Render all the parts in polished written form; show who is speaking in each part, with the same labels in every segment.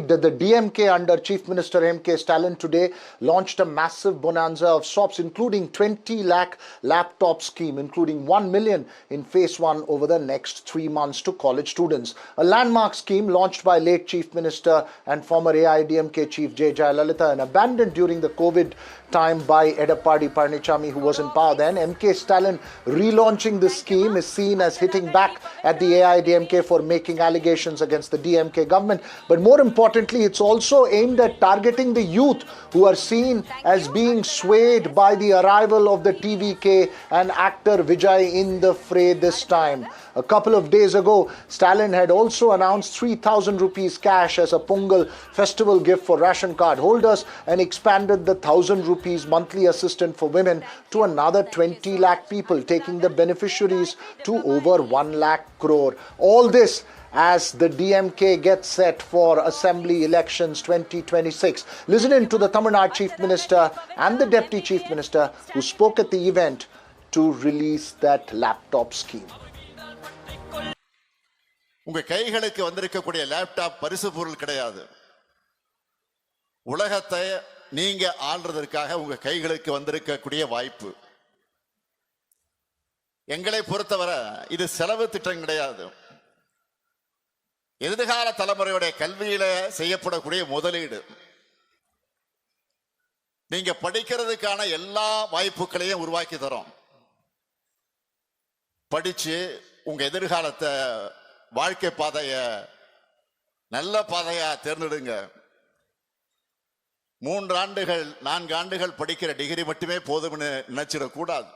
Speaker 1: The DMK under Chief Minister M.K. Stalin today launched a massive bonanza of SOPs, including 20 lakh laptop scheme, including 1 million in phase 1 over the next 3 months to college students. A landmark scheme launched by late Chief Minister and former AIDMK Chief J. Jayalalitha and abandoned during the COVID time by Edappadi Palanichami, who was in power then. M.K. Stalin relaunching this scheme is seen as hitting back at the AIDMK for making allegations against the DMK government. But more importantly, it's also aimed at targeting the youth who are seen as being swayed by the arrival of the TVK and actor Vijay in the fray this time. A couple of days ago, Stalin had also announced 3,000 rupees cash as a Pongal festival gift for ration card holders and expanded the 1,000 rupees monthly assistance for women to another 20 lakh people, taking the beneficiaries to over 1 lakh crore. All this as the DMK gets set for Assembly Elections 2026. Listen in to the Tamil Nadu Chief Minister and the Deputy Chief Minister who spoke at the event to release that laptop scheme.
Speaker 2: உங்க கைகளுக்கு வந்திருக்கக்கூடிய laptop பரிசு பொருள் கிடையாது. உலகத்தை நீங்க ஆள்றதற்காக உங்க கைகளுக்கு வந்திருக்கக்கூடிய வாய்ப்பு. எங்களை பொறுத்தவரை இது செலவு திட்டம் கிடையாது. எதிர்கால தலைமுறையுடைய கல்வியில செய்யப்படக்கூடிய முதலீடு. நீங்க படிக்கிறதுக்கான எல்லா வாய்ப்புகளையும் உருவாக்கி தரோம். படிச்சு உங்க எதிர்காலத்தை வாழ்க்கை பாதைய நல்ல பாதையா தேர்ந்தெடுங்க. 3 ஆண்டுகள் 4 ஆண்டுகள் படிக்கிற டிகிரி மட்டுமே போதும்னு நினைச்சிடக்கூடாது.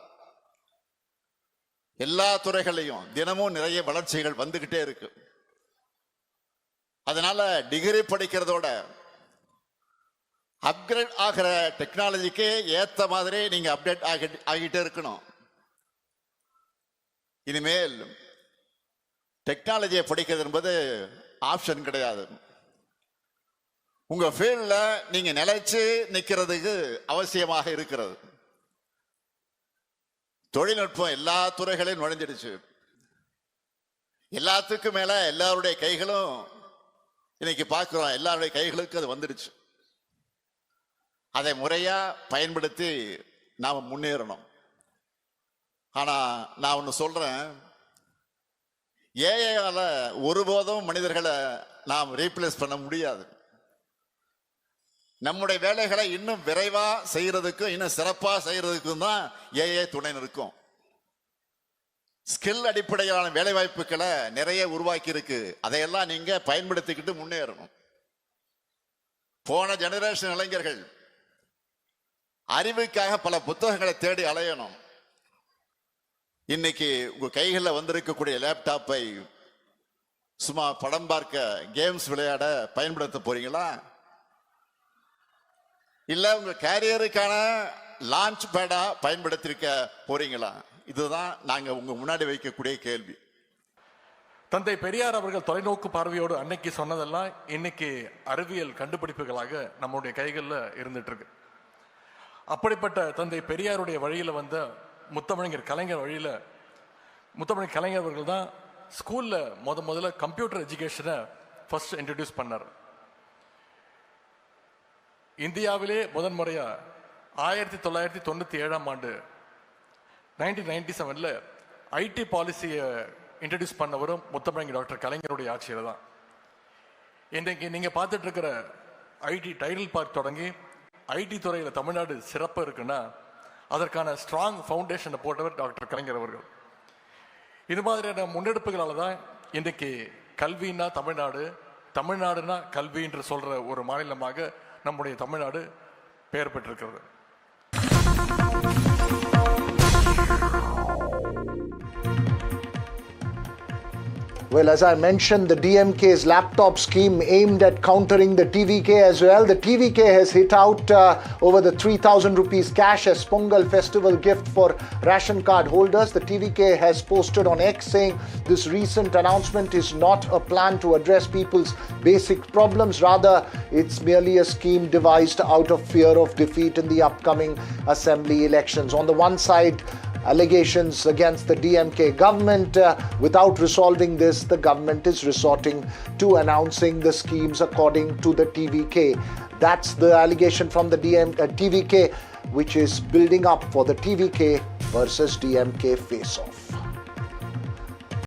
Speaker 2: எல்லா துறைகளையும் தினமும் நிறைய வளர்ச்சிகள் வந்துகிட்டே இருக்கு. அதனால டிகிரி படிக்கிறதோட அப்கிரேட் ஆகிற டெக்னாலஜிக்கு ஏத்த மாதிரி நீங்க அப்டேட் ஆகிட்டே இருக்கணும். இனிமேல் டெக்னாலஜியை படிக்கிறது என்பது ஆப்ஷன் கிடையாது. உங்க ஃபீல்ட்ல நீங்க நிலைச்சு நிக்கிறதுக்கு அவசியமாக இருக்கிறது. தொழில்நுட்பம் எல்லா துறைகளையும் நுழைஞ்சிடுச்சு. எல்லாத்துக்கும் மேல எல்லாருடைய கைகளும் இன்னைக்கு பார்க்கிறோம், எல்லாருடைய கைகளுக்கும் அது வந்துடுச்சு. அதை முறையா பயன்படுத்தி நாம முன்னேறணும். ஆனா நான் ஒன்னு சொல்றேன், ஏஐயால ஒருபோதும் மனிதர்களை நாம் ரீப்ளேஸ் பண்ண முடியாது. நம்முடைய வேலைகளை இன்னும் விரைவா செய்யறதுக்கும் இன்னும் சிறப்பா செய்யறதுக்கும் தான் ஏஐ துணை நிற்கும். ஸ்கில் அடிப்படையிலான வேலை வாய்ப்புகளை நிறைய உருவாக்கி இருக்கு. அதையெல்லாம் நீங்க பயன்படுத்திக்கிட்டு முன்னேறணும். போன ஜெனரேஷன் இளைஞர்கள் அறிவுக்காக பல புத்தகங்களை தேடி அலையணும். இன்னைக்கு உங்க கைகளில் வந்திருக்கக்கூடிய லேப்டாப்பை சும்மா படம் பார்க்க, கேம்ஸ் விளையாட பயன்படுத்த போறீங்களா? இல்ல உங்க கேரியருக்கான லான்ச் பேடா பயன்படுத்திருக்க போறீங்களா? இதுதான் நாங்க உங்க முன்னாடி வைக்கக்கூடிய கேள்வி.
Speaker 3: தந்தை பெரியார் அவர்கள் தொலைநோக்கு பார்வையோடு அன்னைக்கு சொன்னதெல்லாம் இன்னைக்கு அறிவியல் கண்டுபிடிப்புகளாக நம்முடைய கைகளில் இருந்துட்டு இருக்கு. அப்படிப்பட்ட தந்தை பெரியாருடைய வழியில வந்த முத்தமிழர் கலைஞர் வழியில முத்தமிழர் கலைஞர் அவர்கள் தான் ஸ்கூல்ல முதல்ல கம்ப்யூட்டர் எஜுகேஷனை ஃபர்ஸ்ட் இன்ட்ரடியூஸ் பண்ணார். இந்தியாவிலே முதன்முறையா 1997ஆம் ஆண்டு 1997ல் ஐடி பாலிசியை இன்ட்ரடியூஸ் பண்ணவரும் முத்தமிழர் டாக்டர் கலைஞருடைய ஆட்சியில் தான். இன்றைக்கு நீங்க பார்த்துட்டு இருக்கிற ஐடி டைடல் பார்க் தொடங்கி ஐடி துறையில் தமிழ்நாடு சிறப்பு இருக்குன்னா அதற்கான ஸ்ட்ராங் ஃபவுண்டேஷனை போட்டவர் டாக்டர் கலைஞர் அவர்கள். இது மாதிரியான முன்னெடுப்புகளால தான் இன்றைக்கு கல்வின்னா தமிழ்நாடு, தமிழ்நாடுனா கல்வி என்று சொல்ற ஒரு மாநிலமாக நம்முடைய தமிழ்நாடு பெயர் பெற்றிருக்கிறது.
Speaker 1: Well, as I mentioned, the DMK's laptop scheme aimed at countering the TVK as well. The TVK has hit out over the 3,000 rupees cash as Pongal festival gift for ration card holders. The TVK has posted on X saying this recent announcement is not a plan to address people's basic problems. Rather, it's merely a scheme devised out of fear of defeat in the upcoming assembly elections. On the one side, allegations against the DMK government. Without resolving this, the government is resorting to announcing the schemes according to the TVK. That's the allegation from the TVK, which is building up for the TVK versus DMK face-off.